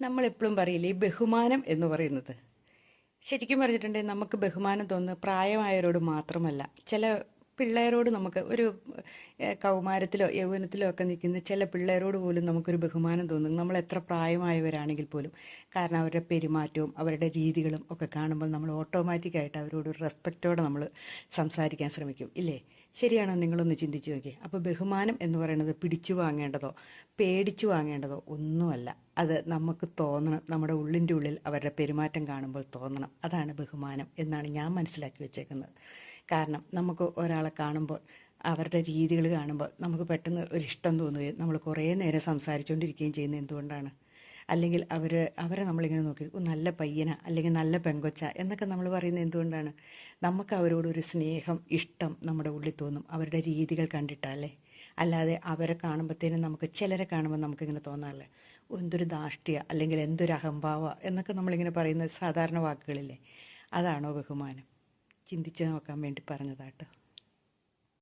നമ്മളെപ്പോഴും പറയില്ലേ ഈ ബഹുമാനം എന്ന് പറയുന്നത്. ശരിക്കും പറഞ്ഞിട്ടുണ്ടെങ്കിൽ നമുക്ക് ബഹുമാനം തോന്നുന്നത് പ്രായമായവരോട് മാത്രമല്ല. ചില പിള്ളേരോട് നമുക്ക് ഒരു കൗമാരത്തിലോ യൗവനത്തിലോ ഒക്കെ നിൽക്കുന്ന ചില പിള്ളേരോട് പോലും നമുക്കൊരു ബഹുമാനം തോന്നും, നമ്മൾ എത്ര പ്രായമായവരാണെങ്കിൽ പോലും. കാരണം അവരുടെ പെരുമാറ്റവും അവരുടെ രീതികളും ഒക്കെ കാണുമ്പോൾ നമ്മൾ ഓട്ടോമാറ്റിക്കായിട്ട് അവരോട് ഒരു റെസ്പെക്റ്റോടെ നമ്മൾ സംസാരിക്കാൻ ശ്രമിക്കും, ഇല്ലേ? ശരിയാണോ? നിങ്ങളൊന്ന് ചിന്തിച്ച് നോക്കിയേ. അപ്പോൾ ബഹുമാനം എന്ന് പറയുന്നത് പിടിച്ചു വാങ്ങേണ്ടതോ പേടിച്ചു വാങ്ങേണ്ടതോ ഒന്നുമല്ല. അത് നമുക്ക് തോന്നണം, നമ്മുടെ ഉള്ളിൻ്റെ ഉള്ളിൽ അവരുടെ പെരുമാറ്റം കാണുമ്പോൾ തോന്നണം. അതാണ് ബഹുമാനം എന്നാണ് ഞാൻ മനസ്സിലാക്കി വെച്ചേക്കുന്നത്. കാരണം നമുക്ക് ഒരാളെ കാണുമ്പോൾ അവരുടെ രീതികൾ കാണുമ്പോൾ നമുക്ക് പെട്ടെന്ന് ഒരു ഇഷ്ടം തോന്നുകയും നമ്മൾ കുറേ നേരം സംസാരിച്ചുകൊണ്ടിരിക്കുകയും ചെയ്യുന്നത് എന്തുകൊണ്ടാണ്? അല്ലെങ്കിൽ അവരെ നമ്മളിങ്ങനെ നോക്കി നല്ല പയ്യന അല്ലെങ്കിൽ നല്ല പെങ്കൊച്ച എന്നൊക്കെ നമ്മൾ പറയുന്നത് എന്തുകൊണ്ടാണ്? നമുക്ക് അവരോടൊരു സ്നേഹം, ഇഷ്ടം നമ്മുടെ ഉള്ളിൽ തോന്നും, അവരുടെ രീതികൾ കണ്ടിട്ടല്ലേ. അല്ലാതെ അവരെ കാണുമ്പോഴത്തേനും ചിലരെ കാണുമ്പോൾ നമുക്കിങ്ങനെ തോന്നാറില്ലേ, എന്തൊരു ധാഷ്ട്യ അല്ലെങ്കിൽ എന്തൊരു അഹംഭാവ എന്നൊക്കെ നമ്മളിങ്ങനെ പറയുന്ന സാധാരണ വാക്കുകളില്ലേ. അതാണോ ബഹുമാനം? ചിന്തിച്ച് നോക്കാൻ വേണ്ടി പറഞ്ഞതാട്ടോ.